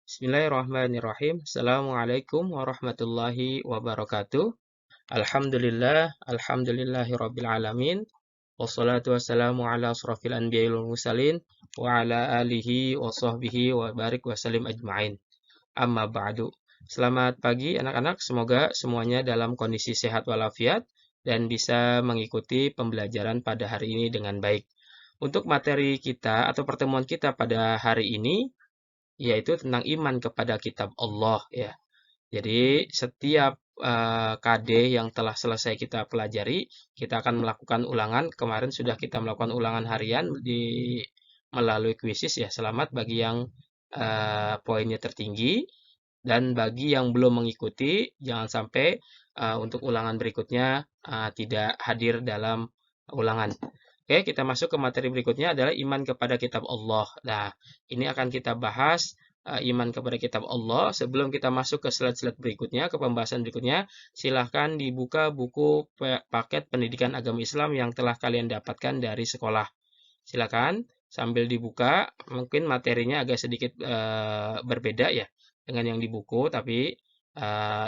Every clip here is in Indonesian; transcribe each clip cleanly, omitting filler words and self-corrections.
Bismillahirrahmanirrahim. Assalamualaikum warahmatullahi wabarakatuh. Alhamdulillahi rabbil alamin. Wassalatu wassalamu ala asrafil anbiya'i wal mursalin wa ala alihi wa sahbihi wa barik wa salim ajma'in. Amma ba'du. Selamat pagi anak-anak, semoga semuanya dalam kondisi sehat walafiat dan bisa mengikuti pembelajaran pada hari ini dengan baik. Untuk materi kita atau pertemuan kita pada hari ini yaitu tentang iman kepada kitab Allah ya. Jadi setiap KD yang telah selesai kita pelajari, kita akan melakukan ulangan. Kemarin sudah kita melakukan ulangan harian melalui kuisis ya. Selamat bagi yang poinnya tertinggi, dan bagi yang belum mengikuti, jangan sampai untuk ulangan berikutnya tidak hadir dalam ulangan. Oke, kita masuk ke materi berikutnya adalah iman kepada kitab Allah. Nah, ini akan kita bahas iman kepada kitab Allah. Sebelum kita masuk ke slide-slide berikutnya, ke pembahasan berikutnya, silahkan dibuka buku paket pendidikan agama Islam yang telah kalian dapatkan dari sekolah. Silakan sambil dibuka, mungkin materinya agak sedikit berbeda ya dengan yang di buku, tapi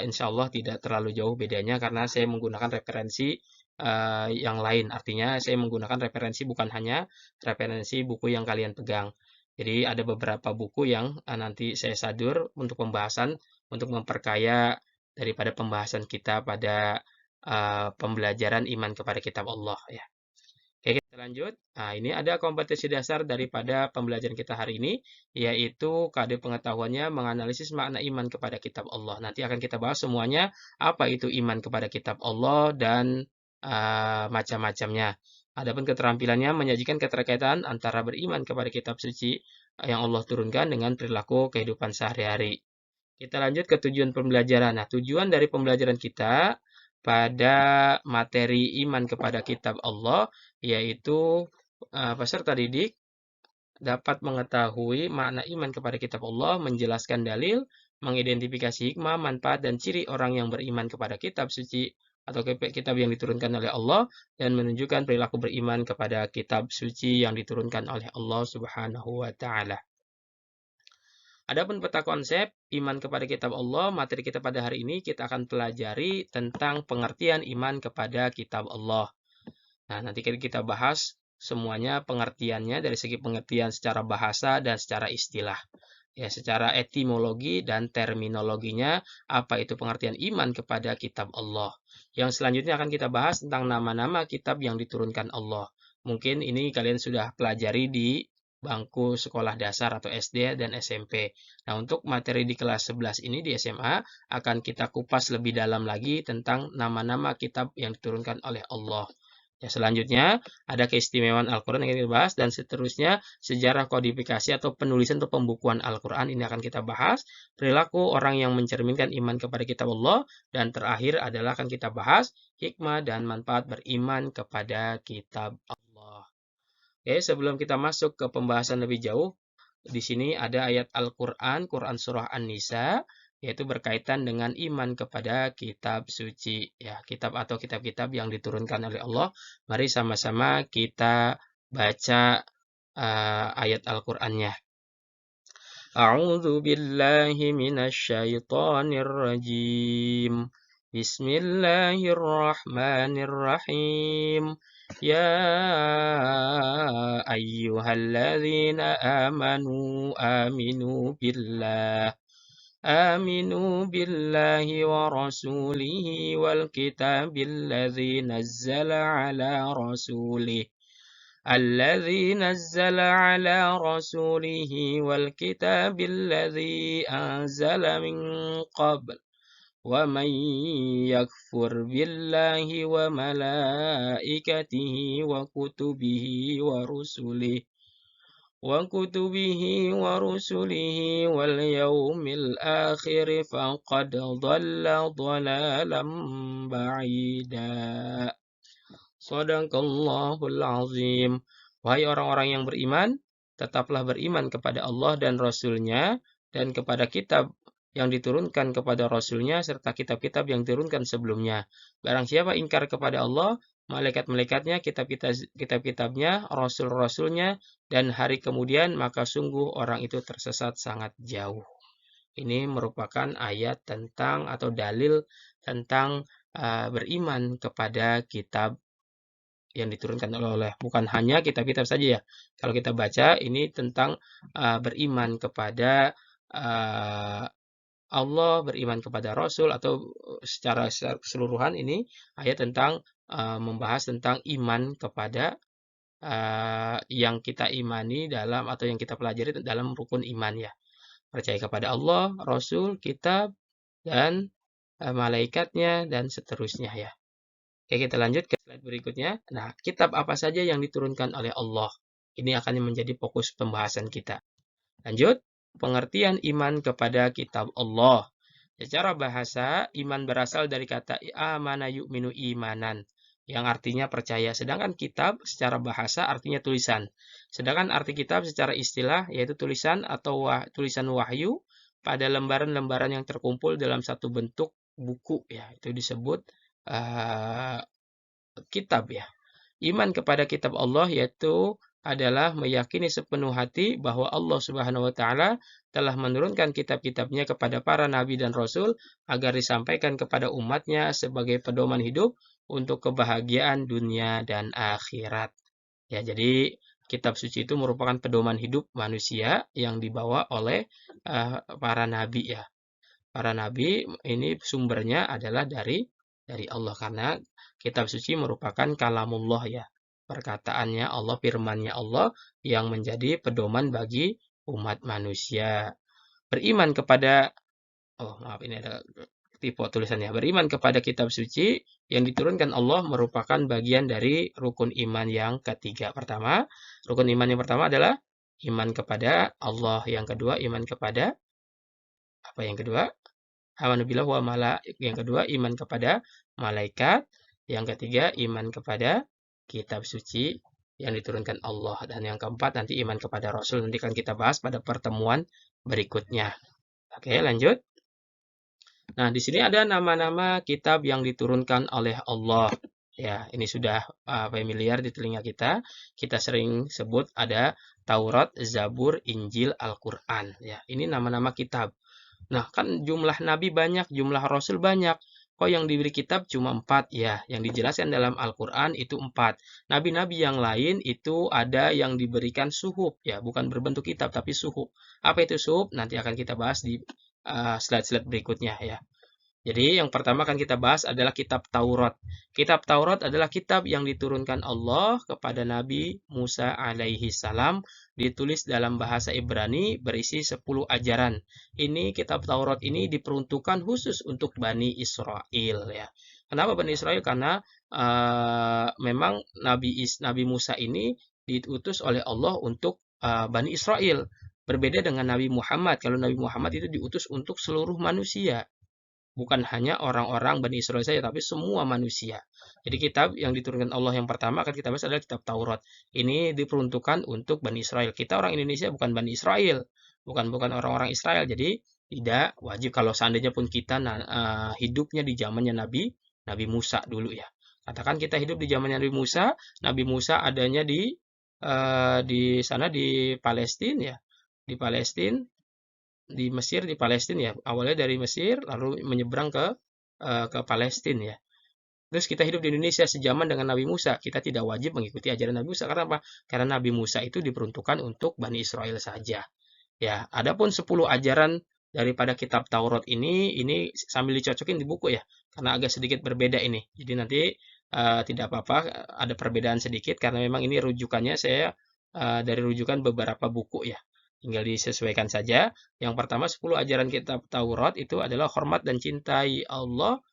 insya Allah tidak terlalu jauh bedanya karena saya menggunakan referensi yang lain. Artinya saya menggunakan referensi bukan hanya referensi buku yang kalian pegang. Jadi ada beberapa buku yang nanti saya sadur untuk pembahasan, untuk memperkaya daripada pembahasan kita pada pembelajaran iman kepada kitab Allah ya. Oke, kita lanjut. Nah, ini ada kompetensi dasar daripada pembelajaran kita hari ini, yaitu KD pengetahuannya menganalisis makna iman kepada kitab Allah. Nanti akan kita bahas semuanya, apa itu iman kepada kitab Allah dan macam-macamnya. Adapun keterampilannya menyajikan keterkaitan antara beriman kepada kitab suci yang Allah turunkan dengan perilaku kehidupan sehari-hari. Kita lanjut ke tujuan pembelajaran. Nah, tujuan dari pembelajaran kita pada materi iman kepada kitab Allah yaitu peserta didik dapat mengetahui makna iman kepada kitab Allah, menjelaskan dalil, mengidentifikasi hikmah, manfaat, dan ciri orang yang beriman kepada kitab suci atau kitab yang diturunkan oleh Allah, dan menunjukkan perilaku beriman kepada kitab suci yang diturunkan oleh Allah Subhanahu wa Ta'ala. Adapun peta konsep iman kepada kitab Allah, materi kita pada hari ini kita akan pelajari tentang pengertian iman kepada kitab Allah. Nah, nanti kita bahas semuanya pengertiannya dari segi pengertian secara bahasa dan secara istilah. Ya, secara etimologi dan terminologinya, apa itu pengertian iman kepada kitab Allah. Yang selanjutnya akan kita bahas tentang nama-nama kitab yang diturunkan Allah. Mungkin ini kalian sudah pelajari di bangku sekolah dasar atau SD dan SMP. Nah, untuk materi di kelas 11 ini di SMA akan kita kupas lebih dalam lagi tentang nama-nama kitab yang diturunkan oleh Allah. Ya, selanjutnya ada keistimewaan Al-Quran yang kita bahas, dan seterusnya sejarah kodifikasi atau penulisan atau pembukuan Al-Quran ini akan kita bahas, perilaku orang yang mencerminkan iman kepada kitab Allah, dan terakhir adalah akan kita bahas hikmah dan manfaat beriman kepada kitab Allah. Oke, sebelum kita masuk ke pembahasan lebih jauh, di sini ada ayat Al-Quran, Quran Surah An-Nisa, yaitu berkaitan dengan iman kepada kitab suci, ya, kitab atau kitab-kitab yang diturunkan oleh Allah. Mari sama-sama kita baca ayat Al-Qur'annya. A'udzu billahi minasyaitonir rajim. Bismillahirrahmanirrahim. Ya ayyuhalladzina amanu آمنوا بالله ورسوله والكتاب الذي نزل على رسوله والكتاب الذي أنزل من قبل ومن يكفر بالله وملائكته وكتبه ورسله واليوم الآخر فقد ضل ضلالا بعيدا. Shadaqallahul azim. Wahai orang-orang yang beriman, tetaplah beriman kepada Allah dan Rasul-Nya, dan kepada kitab yang diturunkan kepada Rasul-Nya, serta kitab-kitab yang diturunkan sebelumnya. Barang siapa ingkar kepada Allah, malaikat-malaikatnya, kitab-kitabnya, Rasul-Rasulnya, dan hari kemudian, maka sungguh orang itu tersesat sangat jauh. ini merupakan ayat tentang atau dalil tentang beriman kepada kitab yang diturunkan oleh bukan hanya kitab-kitab saja ya. Kalau kita baca ini tentang beriman kepada Allah, beriman kepada Rasul, atau secara keseluruhan ini ayat tentang membahas tentang iman kepada yang kita imani dalam atau yang kita pelajari dalam rukun iman ya. Percaya kepada Allah, Rasul, kitab, dan malaikatnya, dan seterusnya ya. Oke, kita lanjut ke slide berikutnya. Nah, kitab apa saja yang diturunkan oleh Allah? Ini akan menjadi fokus pembahasan kita. Lanjut, pengertian iman kepada kitab Allah. Secara bahasa, iman berasal dari kata amana yu'minu imanan, yang artinya percaya. Sedangkan kitab secara bahasa artinya tulisan. Sedangkan arti kitab secara istilah yaitu tulisan atau tulisan wahyu pada lembaran-lembaran yang terkumpul dalam satu bentuk buku ya. Itu disebut kitab ya. Iman kepada kitab Allah yaitu adalah meyakini sepenuh hati bahwa Allah Subhanahu wa taala telah menurunkan kitab-kitabnya kepada para nabi dan rasul agar disampaikan kepada umatnya sebagai pedoman hidup untuk kebahagiaan dunia dan akhirat. Ya, jadi kitab suci itu merupakan pedoman hidup manusia yang dibawa oleh para nabi ya. Para nabi ini sumbernya adalah dari Allah karena kitab suci merupakan kalamullah ya. Perkataannya Allah, firmannya Allah yang menjadi pedoman bagi umat manusia. Beriman kepada maaf ini ada tipe tulisannya. Beriman kepada kitab suci yang diturunkan Allah merupakan bagian dari rukun iman yang ketiga. Rukun iman yang pertama adalah iman kepada Allah. Yang kedua, iman kepada apa yang kedua? Alhamdulillah wa yang kedua iman kepada malaikat, yang ketiga iman kepada kitab suci yang diturunkan Allah, dan yang keempat nanti iman kepada Rasul, nanti akan kita bahas pada pertemuan berikutnya. Oke, lanjut. Nah, di sini ada nama-nama kitab yang diturunkan oleh Allah. Ya, ini sudah familiar di telinga kita. Kita sering sebut ada Taurat, Zabur, Injil, Al-Qur'an. Ya, ini nama-nama kitab. Nah, kan jumlah nabi banyak, jumlah rasul banyak. Kok yang diberi kitab cuma 4? Ya, yang dijelaskan dalam Al-Quran itu 4. Nabi-nabi yang lain itu ada yang diberikan suhuf. Ya, bukan berbentuk kitab, tapi suhuf. Apa itu suhuf? Nanti akan kita bahas di slide-slide berikutnya ya. Jadi yang pertama akan kita bahas adalah kitab Taurat. Kitab Taurat adalah kitab yang diturunkan Allah kepada Nabi Musa alaihi salam, ditulis dalam bahasa Ibrani, berisi 10 ajaran. Ini kitab Taurat ini diperuntukkan khusus untuk Bani Israel ya. Kenapa Bani Israel? Karena memang Nabi Musa ini diutus oleh Allah untuk Bani Israel. Berbeda dengan Nabi Muhammad. Kalau Nabi Muhammad itu diutus untuk seluruh manusia. Bukan hanya orang-orang Bani Israel saja, tapi semua manusia. Jadi kitab yang diturunkan Allah yang pertama akan kita bahas adalah kitab Taurat. Ini diperuntukkan untuk Bani Israel. Kita orang Indonesia bukan Bani Israel. Bukan orang-orang Israel. Jadi tidak wajib kalau seandainya pun kita hidupnya di zamannya Nabi Musa dulu ya. Katakan kita hidup di zamannya Nabi Musa. Nabi Musa adanya di sana di Palestina ya. Di Palestina, di Mesir, di Palestina ya. Awalnya dari Mesir lalu menyeberang ke Palestina ya. Terus kita hidup di Indonesia sejaman dengan Nabi Musa. Kita tidak wajib mengikuti ajaran Nabi Musa. Karena apa? Karena Nabi Musa itu diperuntukkan untuk Bani Israel saja. Ya, adapun 10 ajaran daripada kitab Taurat ini sambil dicocokin di buku ya. Karena agak sedikit berbeda ini. Jadi nanti tidak apa-apa ada perbedaan sedikit karena memang ini rujukannya saya dari rujukan beberapa buku ya. Tinggal disesuaikan saja. Yang pertama 10 ajaran kitab Taurat itu adalah hormat dan cintai Allah.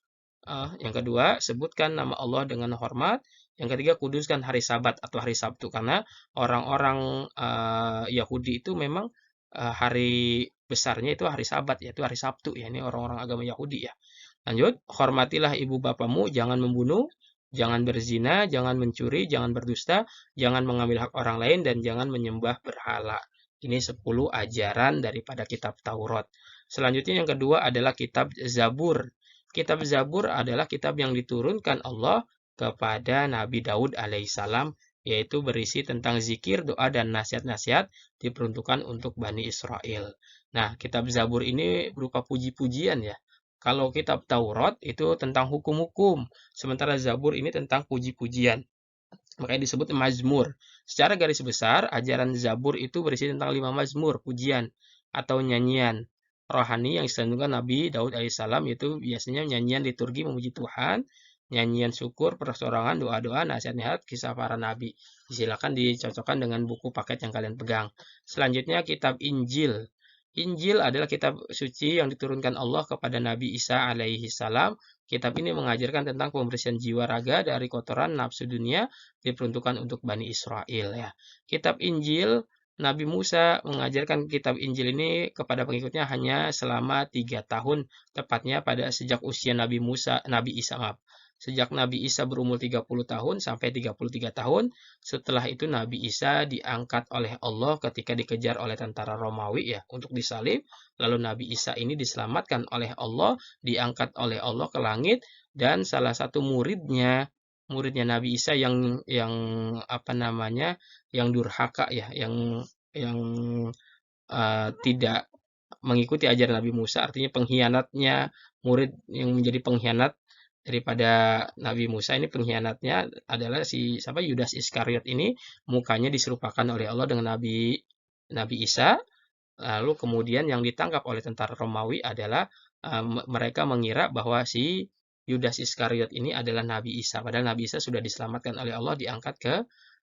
Yang kedua, sebutkan nama Allah dengan hormat. Yang ketiga, kuduskan hari Sabat atau hari Sabtu. Karena orang-orang Yahudi itu memang hari besarnya itu hari Sabat, yaitu hari Sabtu. Ya, ini orang-orang agama Yahudi ya. Lanjut, hormatilah ibu bapamu, jangan membunuh, jangan berzina, jangan mencuri, jangan berdusta, jangan mengambil hak orang lain, dan jangan menyembah berhala. Ini 10 ajaran daripada kitab Taurat. Selanjutnya yang kedua adalah kitab Zabur. Kitab Zabur adalah kitab yang diturunkan Allah kepada Nabi Daud alaihissalam, yaitu berisi tentang zikir, doa, dan nasihat-nasihat diperuntukkan untuk Bani Israel. Nah, kitab Zabur ini berupa puji-pujian ya. Kalau kitab Taurat itu tentang hukum-hukum, sementara Zabur ini tentang puji-pujian. Makanya disebut Mazmur. Secara garis besar, ajaran Zabur itu berisi tentang 5 mazmur, pujian atau nyanyian rohani yang disanjungkan Nabi Daud alaihissalam, yaitu biasanya nyanyian liturgi memuji Tuhan, nyanyian syukur, persorangan, doa-doa, nasihat-nasihat, kisah para nabi. Silakan dicocokkan dengan buku paket yang kalian pegang. Selanjutnya kitab Injil. Injil adalah kitab suci yang diturunkan Allah kepada Nabi Isa alaihi salam. Kitab ini mengajarkan tentang pembersihan jiwa raga dari kotoran nafsu dunia, diperuntukkan untuk Bani Israel ya. Kitab Injil, Nabi Musa mengajarkan kitab Injil ini kepada pengikutnya hanya selama 3 tahun, tepatnya pada sejak usia Nabi Isa maaf. Sejak Nabi Isa berumur 30 tahun sampai 33 tahun, setelah itu Nabi Isa diangkat oleh Allah ketika dikejar oleh tentara Romawi ya untuk disalib. Lalu Nabi Isa ini diselamatkan oleh Allah, diangkat oleh Allah ke langit, dan salah satu muridnya Nabi Isa yang apa namanya, yang durhaka ya, yang tidak mengikuti ajaran Nabi Musa, artinya pengkhianatnya, murid yang menjadi pengkhianat daripada Nabi Musa ini, pengkhianatnya adalah si siapa, Yudas Iskariot ini. Mukanya diserupakan oleh Allah dengan Nabi Isa. Lalu kemudian yang ditangkap oleh tentara Romawi adalah mereka mengira bahwa si Yudas Iskariot ini adalah Nabi Isa. Padahal Nabi Isa sudah diselamatkan oleh Allah, diangkat ke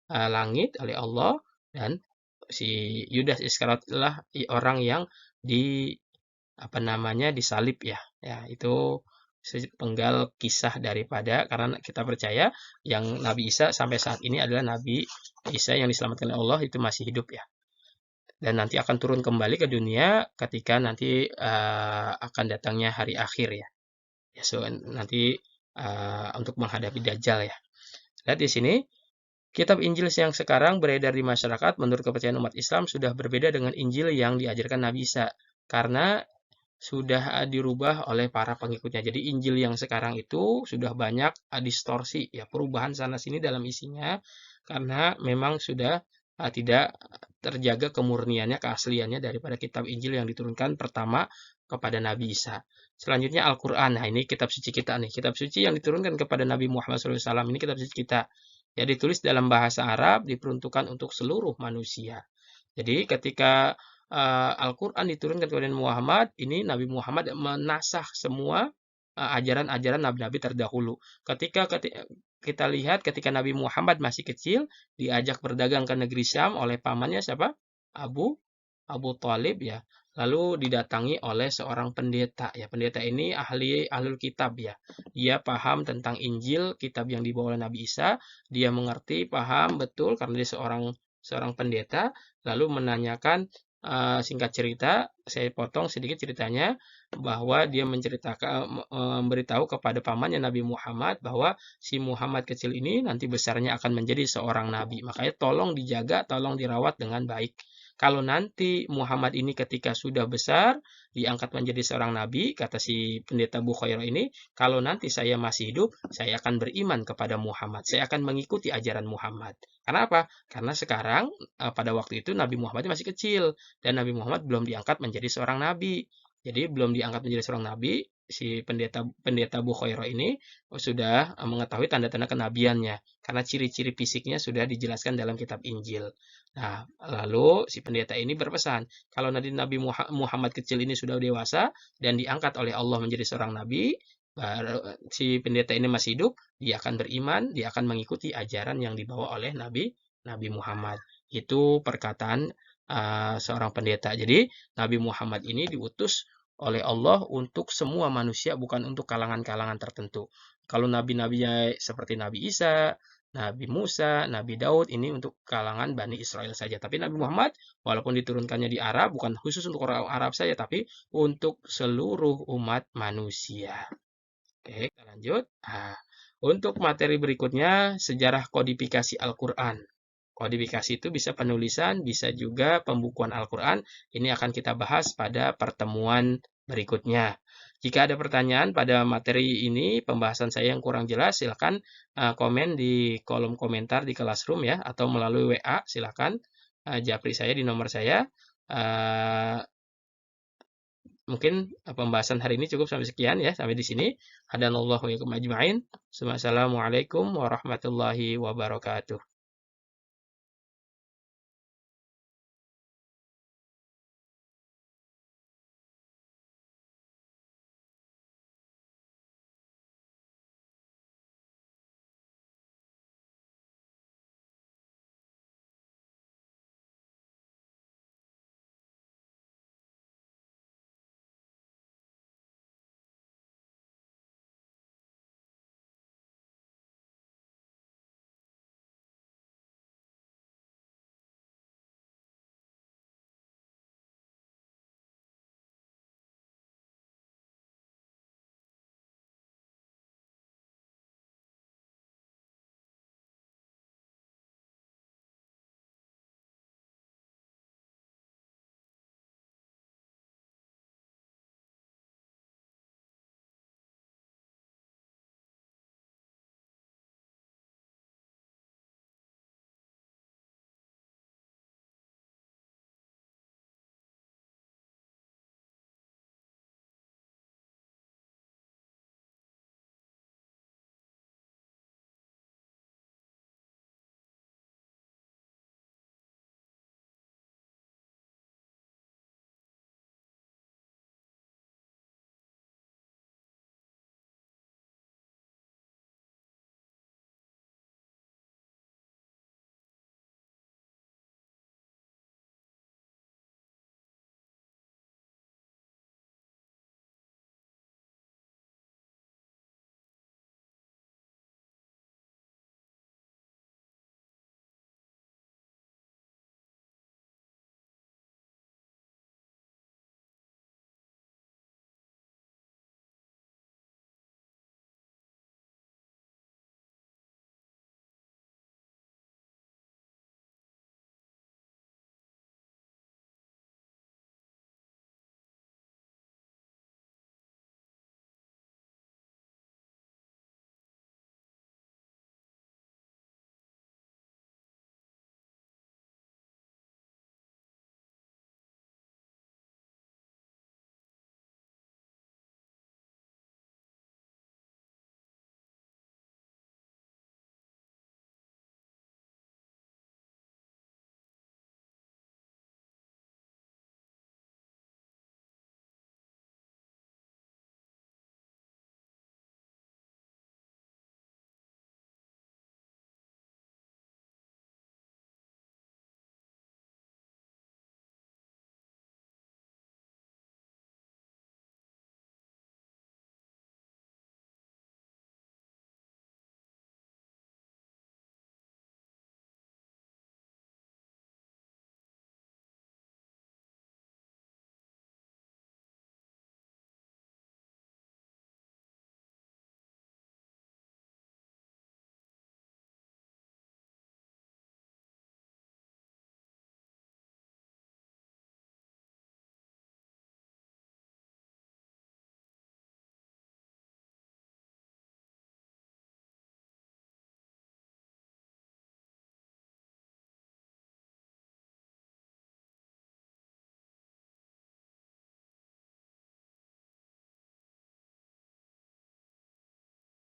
langit oleh Allah, dan si Yudas Iskariot adalah orang yang di apa namanya, disalib ya. Ya, itu sepenggal kisah daripada, karena kita percaya yang Nabi Isa sampai saat ini adalah Nabi Isa yang diselamatkan oleh Allah itu masih hidup ya. Dan nanti akan turun kembali ke dunia ketika nanti akan datangnya hari akhir ya. Ya, so nanti untuk menghadapi Dajjal ya. Lihat di sini, kitab Injil yang sekarang beredar di masyarakat menurut kepercayaan umat Islam sudah berbeda dengan Injil yang diajarkan Nabi Isa, karena sudah dirubah oleh para pengikutnya. Jadi Injil yang sekarang itu sudah banyak distorsi ya, perubahan sana sini dalam isinya, karena memang sudah tidak terjaga kemurniannya, keasliannya daripada kitab Injil yang diturunkan pertama kepada Nabi Isa. Selanjutnya Al-Quran. Nah, ini kitab suci kita nih. Kitab suci yang diturunkan kepada Nabi Muhammad SAW. Ini kitab suci kita. Ya, ditulis dalam bahasa Arab, diperuntukkan untuk seluruh manusia. Jadi ketika Al-Quran diturunkan kepada Muhammad, ini Nabi Muhammad menasah semua ajaran-ajaran nabi-nabi terdahulu. Ketika kita lihat ketika Nabi Muhammad masih kecil, diajak berdagang ke negeri Syam oleh pamannya siapa? Abu Thalib ya. Lalu didatangi oleh seorang pendeta ya. Pendeta ini ahlul kitab ya. Dia paham tentang Injil, kitab yang dibawa oleh Nabi Isa. Dia mengerti, paham betul karena dia seorang pendeta. Lalu menanyakan, singkat cerita, saya potong sedikit ceritanya, bahwa dia memberitahu kepada pamannya Nabi Muhammad bahwa si Muhammad kecil ini nanti besarnya akan menjadi seorang nabi. Makanya tolong dijaga, tolong dirawat dengan baik. Kalau nanti Muhammad ini ketika sudah besar, diangkat menjadi seorang nabi, kata si pendeta Bukhairah ini, kalau nanti saya masih hidup, saya akan beriman kepada Muhammad. Saya akan mengikuti ajaran Muhammad. Karena apa? Karena sekarang, pada waktu itu Nabi Muhammad masih kecil, dan Nabi Muhammad belum diangkat menjadi seorang nabi. Jadi belum diangkat menjadi seorang nabi, si pendeta Bukhairah ini sudah mengetahui tanda-tanda kenabiannya, karena ciri-ciri fisiknya sudah dijelaskan dalam kitab Injil. Nah, lalu si pendeta ini berpesan, kalau nanti Nabi Muhammad kecil ini sudah dewasa dan diangkat oleh Allah menjadi seorang nabi, baru si pendeta ini masih hidup, dia akan beriman, dia akan mengikuti ajaran yang dibawa oleh Nabi Muhammad. Itu perkataan seorang pendeta. Jadi Nabi Muhammad ini diutus oleh Allah untuk semua manusia, bukan untuk kalangan-kalangan tertentu. Kalau nabi-nabinya seperti Nabi Isa, Nabi Musa, Nabi Daud, ini untuk kalangan Bani Israel saja. Tapi Nabi Muhammad, walaupun diturunkannya di Arab, bukan khusus untuk orang Arab saja, tapi untuk seluruh umat manusia. Oke, kita lanjut. Nah, untuk materi berikutnya, sejarah kodifikasi Al-Quran. Kodifikasi itu bisa penulisan, bisa juga pembukuan Al-Quran. Ini akan kita bahas pada pertemuan berikutnya. Jika ada pertanyaan pada materi ini, pembahasan saya yang kurang jelas, silakan komen di kolom komentar di Classroom ya, atau melalui WA, silakan japri saya di nomor saya. mungkin pembahasan hari ini cukup sampai sekian ya, sampai di sini. Hadanallahu wa iyyakum ajma'in. Wassalamualaikum warahmatullahi wabarakatuh.